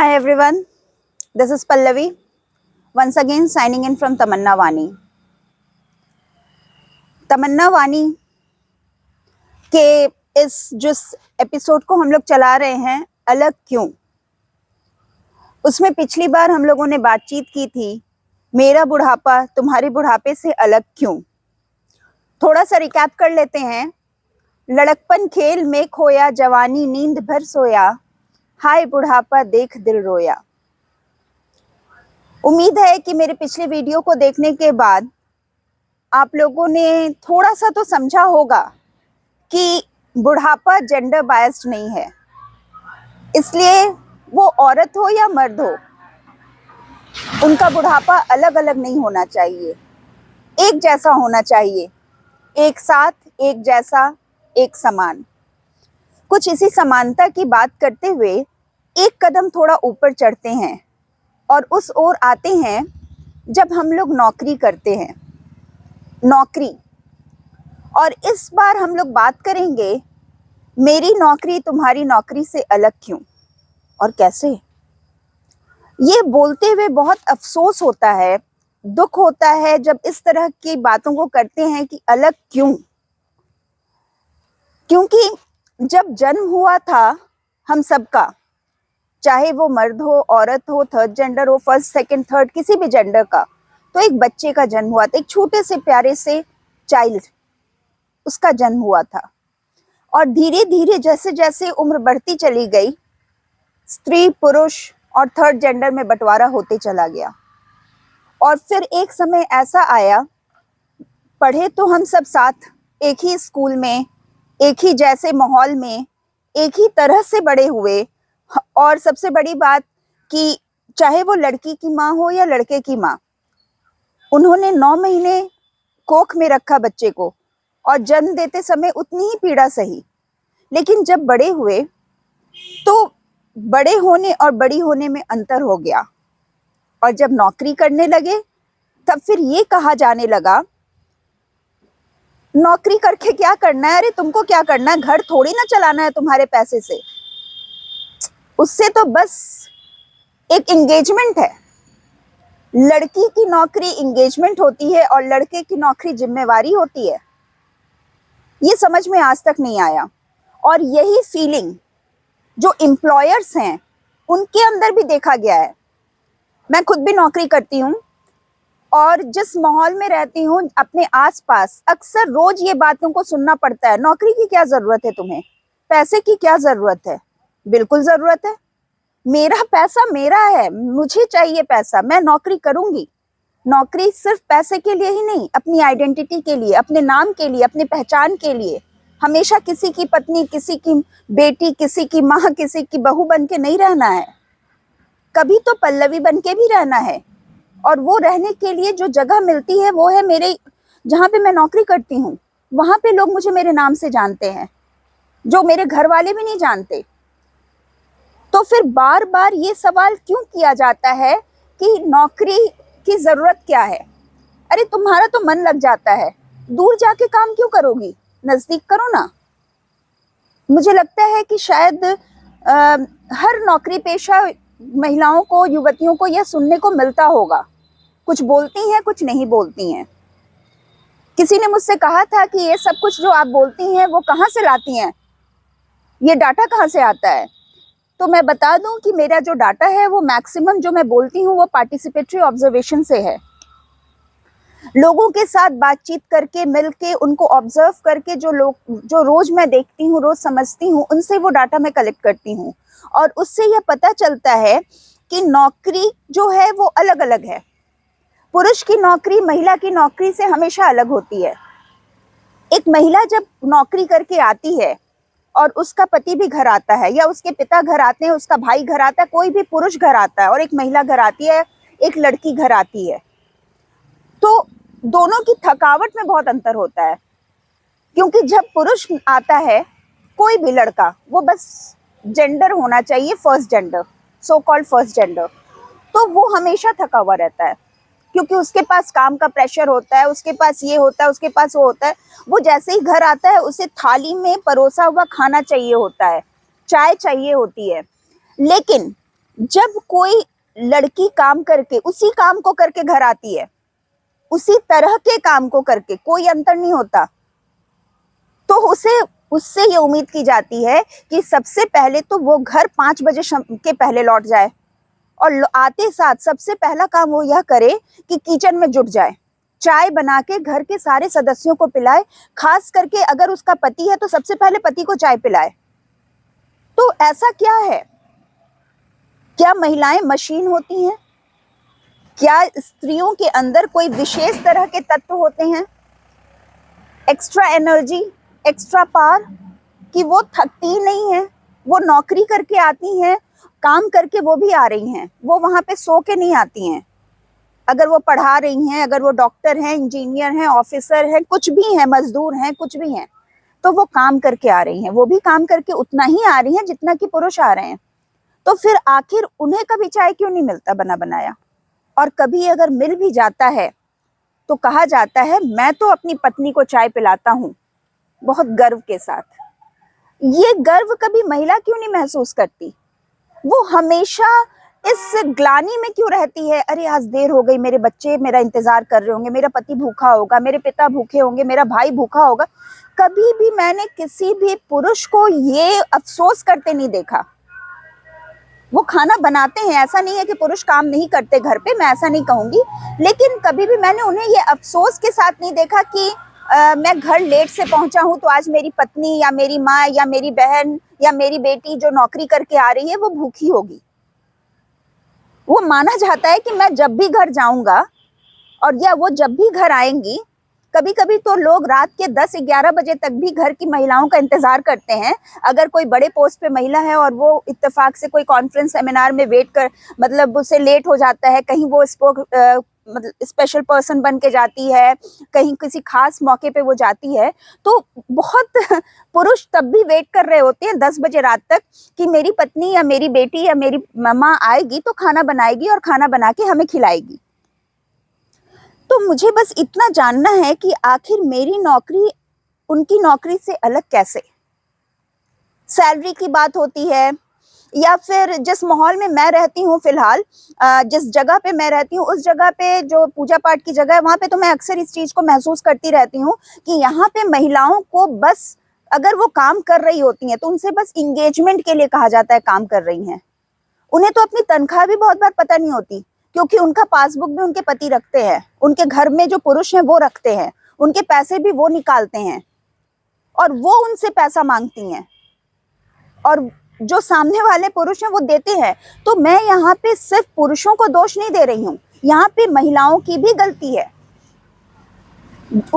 Hi everyone, this is Pallavi, once again signing in from तमन्ना वानी। तमन्ना वानी के इस जिस एपिसोड को हम लोग चला रहे हैं, अलग क्यों, उसमें पिछली बार हम लोगों ने बातचीत की थी, मेरा बुढ़ापा तुम्हारे बुढ़ापे से अलग क्यों। थोड़ा सा रिकैप कर लेते हैं। लड़कपन खेल में खोया, जवानी नींद भर सोया, हाय बुढ़ापा देख दिल रोया। उम्मीद है कि मेरे पिछले वीडियो को देखने के बाद आप लोगों ने थोड़ा सा तो समझा होगा कि बुढ़ापा जेंडर बायस्ड नहीं है, इसलिए वो औरत हो या मर्द हो, उनका बुढ़ापा अलग अलग नहीं होना चाहिए, एक जैसा होना चाहिए, एक साथ, एक जैसा, एक समान। कुछ इसी समानता की बात करते हुए एक कदम थोड़ा ऊपर चढ़ते हैं और उस ओर आते हैं जब हम लोग नौकरी करते हैं। नौकरी, और इस बार हम लोग बात करेंगे मेरी नौकरी तुम्हारी नौकरी से अलग क्यों और कैसे। ये बोलते हुए बहुत अफसोस होता है, दुख होता है जब इस तरह की बातों को करते हैं कि अलग क्यों। क्योंकि जब जन्म हुआ था हम सबका, चाहे वो मर्द हो, औरत हो, थर्ड जेंडर हो, फर्स्ट सेकंड थर्ड, किसी भी जेंडर का, तो एक बच्चे का जन्म हुआ था, एक छोटे से प्यारे से चाइल्ड, उसका जन्म हुआ था। और धीरे धीरे जैसे जैसे उम्र बढ़ती चली गई, स्त्री, पुरुष और थर्ड जेंडर में बंटवारा होते चला गया। और फिर एक समय ऐसा आया, पढ़े तो हम सब साथ एक ही स्कूल में, एक ही जैसे माहौल में, एक ही तरह से बड़े हुए। और सबसे बड़ी बात कि चाहे वो लड़की की माँ हो या लड़के की माँ, उन्होंने 9 महीने कोख में रखा बच्चे को और जन्म देते समय उतनी ही पीड़ा सही। लेकिन जब बड़े हुए तो बड़े होने और बड़ी होने में अंतर हो गया। और जब नौकरी करने लगे तब फिर ये कहा जाने लगा, नौकरी करके क्या करना है, अरे तुमको क्या करना है, घर थोड़ी ना चलाना है तुम्हारे पैसे से, उससे तो बस एक एंगेजमेंट है। लड़की की नौकरी एंगेजमेंट होती है और लड़के की नौकरी जिम्मेवारी होती है। ये समझ में आज तक नहीं आया। और यही फीलिंग जो एम्प्लॉयर्स हैं उनके अंदर भी देखा गया है। मैं खुद भी नौकरी करती हूँ और जिस माहौल में रहती हूँ अपने आसपास, अक्सर रोज ये बातों को सुनना पड़ता है, नौकरी की क्या जरूरत है तुम्हें, पैसे की क्या जरूरत है। बिल्कुल जरूरत है, मेरा पैसा मेरा है, मुझे चाहिए पैसा, मैं नौकरी करूंगी। नौकरी सिर्फ पैसे के लिए ही नहीं, अपनी आइडेंटिटी के लिए, अपने नाम के लिए, अपनी पहचान के लिए। हमेशा किसी की पत्नी, किसी की बेटी, किसी की माँ, किसी की बहू बन के नहीं रहना है, कभी तो पल्लवी बन के भी रहना है। और वो रहने के लिए जो जगह मिलती है वो है मेरे, जहाँ पे मैं नौकरी करती हूँ, वहां पे लोग मुझे मेरे नाम से जानते हैं, जो मेरे घर वाले भी नहीं जानते। तो फिर बार बार ये सवाल क्यों किया जाता है कि नौकरी की जरूरत क्या है। अरे तुम्हारा तो मन लग जाता है, दूर जाके काम क्यों करोगी, नजदीक करो ना। मुझे लगता है कि शायद हर नौकरी पेशा महिलाओं को, युवतियों को यह सुनने को मिलता होगा। कुछ बोलती हैं, कुछ नहीं बोलती हैं। किसी ने मुझसे कहा था कि ये सब कुछ जो आप बोलती हैं वो कहाँ से लाती हैं, ये डाटा कहाँ से आता है। तो मैं बता दूं कि मेरा जो डाटा है वो मैक्सिमम जो मैं बोलती हूँ वो पार्टिसिपेटरी ऑब्जर्वेशन से है। लोगों के साथ बातचीत करके, मिलके, उनको ऑब्जर्व करके, जो लोग जो रोज मैं देखती हूँ, रोज समझती हूँ, उनसे वो डाटा मैं कलेक्ट करती हूँ। और उससे यह पता चलता है कि नौकरी जो है वो अलग अलग है। पुरुष की नौकरी महिला की नौकरी से हमेशा अलग होती है। एक महिला जब नौकरी करके आती है और उसका पति भी घर आता है, या उसके पिता घर आते हैं, उसका भाई घर आता है, कोई भी पुरुष घर आता है और एक महिला घर आती है, एक लड़की घर आती है, तो दोनों की थकावट में बहुत अंतर होता है। क्योंकि जब पुरुष आता है, कोई भी लड़का, वो बस जेंडर होना चाहिए first gender, so called first gender, तो वो हमेशा थका हुआ रहता है। क्योंकि उसके पास काम का प्रेशर होता है, उसके पास ये होता है, उसके पास वो होता है। वो जैसे ही घर आता है उसे थाली में परोसा हुआ खाना चाहिए होता है, चाय चाहिए होती है। लेकिन जब कोई लड़की काम करके उसी काम को करके घर आती है, उसी तरह के काम को करके, कोई अंतर नहीं होता, तो उसे उससे ये उम्मीद की जाती है कि सबसे पहले तो वो घर 5 बजे के पहले लौट जाए और आते साथ सबसे पहला काम वो यह करे कि किचन में जुट जाए, चाय बना के घर के सारे सदस्यों को पिलाए, खास करके अगर उसका पति है तो सबसे पहले पति को चाय पिलाए। तो ऐसा क्या है? क्या महिलाएं मशीन होती हैं? क्या स्त्रियों के अंदर कोई विशेष तरह के तत्व होते हैं, एक्स्ट्रा एनर्जी, एक्स्ट्रा पावर, कि वो थकती नहीं है, वो नौकरी करके आती हैं, काम करके वो भी आ रही हैं, वो वहां पे सो के नहीं आती हैं। अगर वो पढ़ा रही हैं, अगर वो डॉक्टर हैं, इंजीनियर हैं, ऑफिसर हैं, कुछ भी हैं, मजदूर हैं, कुछ भी हैं, तो वो काम करके आ रही हैं, वो भी काम करके उतना ही आ रही हैं जितना कि पुरुष आ रहे हैं। तो फिर आखिर उन्हें कभी चाय क्यों नहीं मिलता बना बनाया? और कभी अगर मिल भी जाता है तो कहा जाता है मैं तो अपनी पत्नी को चाय पिलाता हूँ, बहुत गर्व के साथ। ये गर्व कभी महिला क्यों नहीं महसूस करती? वो हमेशा इस ग्लानि में क्यों रहती है, अरे आज देर हो गई, मेरे बच्चे मेरा इंतजार कर रहे होंगे, मेरा पति भूखा होगा, मेरे पिता भूखे होंगे, मेरा भाई भूखा होगा। कभी भी मैंने किसी भी पुरुष को ये अफसोस करते नहीं देखा। वो खाना बनाते हैं, ऐसा नहीं है कि पुरुष काम नहीं करते घर पे, मैं ऐसा नहीं कहूंगी, लेकिन कभी भी मैंने उन्हें ये अफसोस के साथ नहीं देखा कि मैं घर लेट से पहुंचा हूं तो आज मेरी पत्नी या मेरी माँ या मेरी बहन या मेरी बेटी जो नौकरी करके आ रही है वो भूखी होगी। वो माना जाता है कि मैं जब भी घर जाऊंगा और या वो जब भी घर आएंगी, कभी कभी तो लोग रात के 10-11 बजे तक भी घर की महिलाओं का इंतजार करते हैं। अगर कोई बड़े पोस्ट पे महिला है और वो इत्तेफाक से कोई कॉन्फ्रेंस सेमिनार में वेट कर, मतलब उसे लेट हो जाता है, कहीं वो मतलब स्पेशल पर्सन बन के जाती है, कहीं किसी खास मौके पे वो जाती है, तो बहुत पुरुष तब भी वेट कर रहे होते हैं 10 बजे रात तक कि मेरी पत्नी या मेरी बेटी या मेरी माँ आएगी तो खाना बनाएगी और खाना बना के हमें खिलाएगी। तो मुझे बस इतना जानना है कि आखिर मेरी नौकरी उनकी नौकरी से अलग कैसे? सैलरी की बात होती है या फिर जिस माहौल में मैं रहती हूँ फिलहाल, जिस जगह पे मैं रहती हूँ उस जगह पे जो पूजा पाठ की जगह है वहां पे तो मैं अक्सर इस चीज को महसूस करती रहती हूँ कि यहाँ पे महिलाओं को बस अगर वो काम कर रही होती हैं तो उनसे बस इंगेजमेंट के लिए कहा जाता है काम कर रही हैं। उन्हें तो अपनी तनख्वाह भी बहुत बार पता नहीं होती, क्योंकि उनका पासबुक भी उनके पति रखते हैं, उनके घर में जो पुरुष हैं वो रखते हैं, उनके पैसे भी वो निकालते हैं और वो उनसे पैसा मांगती हैं और जो सामने वाले पुरुष हैं वो देते हैं। तो मैं यहाँ पे सिर्फ पुरुषों को दोष नहीं दे रही हूँ, यहाँ पे महिलाओं की भी गलती है।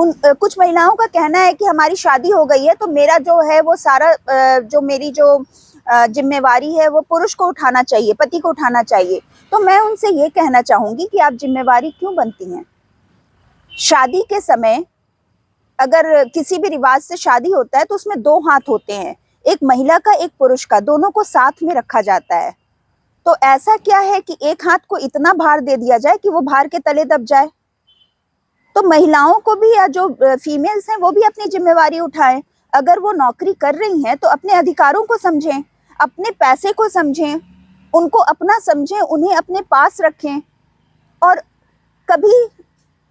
कुछ महिलाओं का कहना है कि हमारी शादी हो गई है तो मेरा जो है वो सारा जो मेरी जो जिम्मेवारी है वो पुरुष को उठाना चाहिए, पति को उठाना चाहिए। तो मैं उनसे ये कहना चाहूंगी कि आप जिम्मेवारी क्यों बनती हैं? शादी के समय अगर किसी भी रिवाज से शादी होता है तो उसमें 2 हाथ होते हैं, एक महिला का एक पुरुष का, दोनों को साथ में रखा जाता है। तो ऐसा क्या है कि एक हाथ को इतना भार दे दिया जाए कि वो भार के तले दब जाए? तो महिलाओं को भी या जो फीमेल्स हैं वो भी अपनी जिम्मेवारी उठाएं। अगर वो नौकरी कर रही हैं तो अपने अधिकारों को समझें, अपने पैसे को समझें, उनको अपना समझें, उन्हें अपने पास रखें। और कभी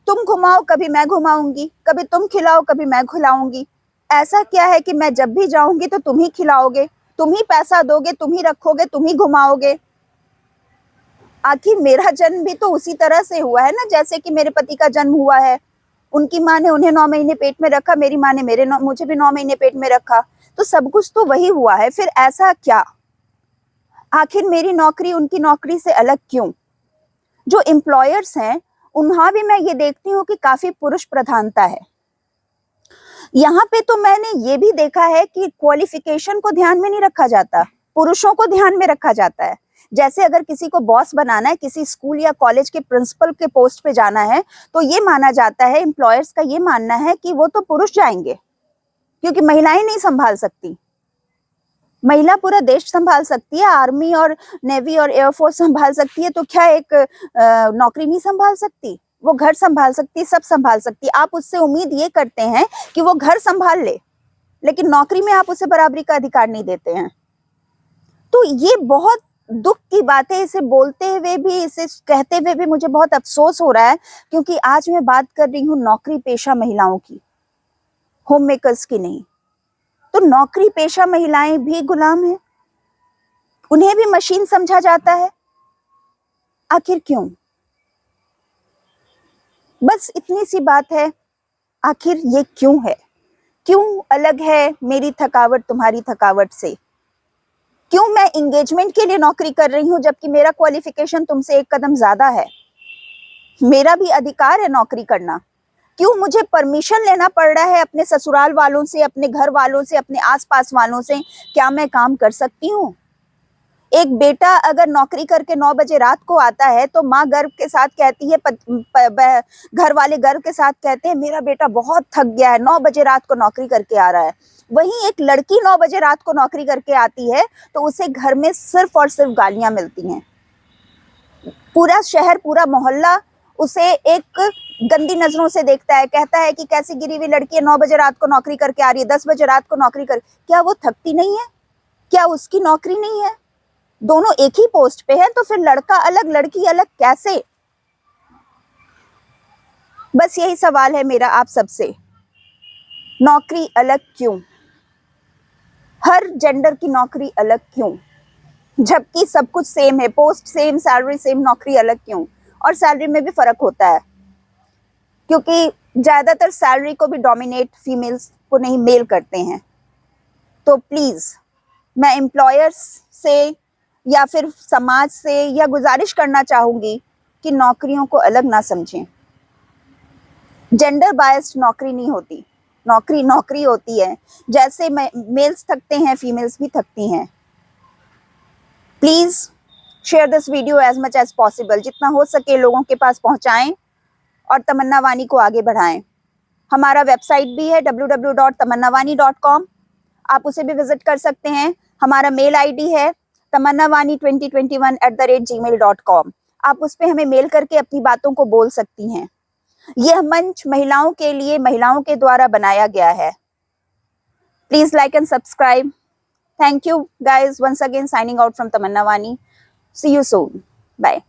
तुम घुमाओ कभी मैं घुमाऊंगी, कभी तुम खिलाओ कभी मैं खिलाऊंगी। ऐसा क्या है कि मैं जब भी जाऊंगी तो तुम ही खिलाओगे, तुम ही पैसा दोगे, तुम ही रखोगे, तुम ही घुमाओगे? आखिर मेरा जन्म भी तो उसी तरह से हुआ है ना जैसे कि मेरे पति का जन्म हुआ है। उनकी माँ ने उन्हें 9 महीने पेट में रखा, मेरी माँ ने मुझे भी 9 महीने पेट में रखा, तो सब कुछ तो वही हुआ है। फिर ऐसा क्या? आखिर मेरी नौकरी उनकी नौकरी से अलग क्यों? जो एम्प्लॉयर्स हैं उन्हां भी मैं ये देखती हूँ कि काफी पुरुष प्रधानता है। यहाँ पे तो मैंने ये भी देखा है कि क्वालिफिकेशन को ध्यान में नहीं रखा जाता, पुरुषों को ध्यान में रखा जाता है। जैसे अगर किसी को बॉस बनाना है, किसी स्कूल या कॉलेज के प्रिंसिपल के पोस्ट पे जाना है, तो ये माना जाता है, एम्प्लॉयर्स का ये मानना है कि वो तो पुरुष जाएंगे क्योंकि महिलाएं नहीं संभाल सकती। महिला पूरा देश संभाल सकती है, आर्मी और नेवी और एयरफोर्स संभाल सकती है, तो क्या एक नौकरी नहीं संभाल सकती? वो घर संभाल सकती है, सब संभाल सकती है। आप उससे उम्मीद ये करते हैं कि वो घर संभाल ले, लेकिन नौकरी में आप उसे बराबरी का अधिकार नहीं देते हैं। तो ये बहुत दुख की बात है, इसे बोलते हुए भी, इसे कहते हुए भी मुझे बहुत अफसोस हो रहा है, क्योंकि आज मैं बात कर रही हूँ नौकरी पेशा महिलाओं की, होम मेकर्स की नहीं। तो नौकरी पेशा महिलाएं भी गुलाम हैं, उन्हें भी मशीन समझा जाता है। आखिर क्यों? बस इतनी सी बात है, आखिर ये क्यों है? क्यों अलग है मेरी थकावट तुम्हारी थकावट से? क्यों मैं एंगेजमेंट के लिए नौकरी कर रही हूं जबकि मेरा क्वालिफिकेशन तुमसे एक कदम ज्यादा है? मेरा भी अधिकार है नौकरी करना। क्यों मुझे परमिशन लेना पड़ रहा है अपने ससुराल वालों से, अपने घर वालों से, अपने आसपास वालों से? क्या मैं काम कर सकती हूँ? एक बेटा अगर नौकरी करके 9 बजे रात को आता है तो माँ गर्व के साथ कहती है, घर वाले गर्व के साथ कहते हैं मेरा बेटा बहुत थक गया है, 9 बजे रात को नौकरी करके आ रहा है। वहीं एक लड़की 9 बजे रात को नौकरी करके आती है तो उसे घर में सिर्फ और सिर्फ गालियां मिलती हैं। पूरा शहर, पूरा मोहल्ला उसे एक गंदी नजरों से देखता है, कहता है कि कैसी गिरी हुई लड़की है, 9 बजे रात को नौकरी करके आ रही है, 10 बजे रात को नौकरी कर। क्या वो थकती नहीं है? क्या उसकी नौकरी नहीं है? दोनों एक ही पोस्ट पे हैं, तो फिर लड़का अलग लड़की अलग कैसे? बस यही सवाल है मेरा आप सबसे, नौकरी अलग क्यों? हर जेंडर की नौकरी अलग क्यों? जबकि सब कुछ सेम है, पोस्ट सेम, सैलरी सेम, नौकरी अलग क्यों? और सैलरी में भी फर्क होता है, क्योंकि ज्यादातर सैलरी को भी डोमिनेट फीमेल्स को नहीं, मेल करते हैं। तो प्लीज मैं एम्प्लॉयर्स से या फिर समाज से यह गुजारिश करना चाहूंगी कि नौकरियों को अलग ना समझें। जेंडर बायस्ड नौकरी नहीं होती, नौकरी नौकरी होती है। जैसे मेल्स थकते हैं, फीमेल्स भी थकती हैं। Please share this video as much as possible, जितना हो सके लोगों के पास पहुंचाएं और तमन्ना वानी को आगे बढ़ाएं। हमारा वेबसाइट भी है www.tamannawani.com, आप उसे भी विजिट कर सकते हैं। हमारा मेल आईडी है tamannawani2021@gmail.com, आप उस पर हमें मेल करके अपनी बातों को बोल सकती हैं। यह मंच महिलाओं के लिए, महिलाओं के द्वारा बनाया गया है। Please like and subscribe. Thank you guys, once again signing out from Tamanna Wani. See you soon. Bye.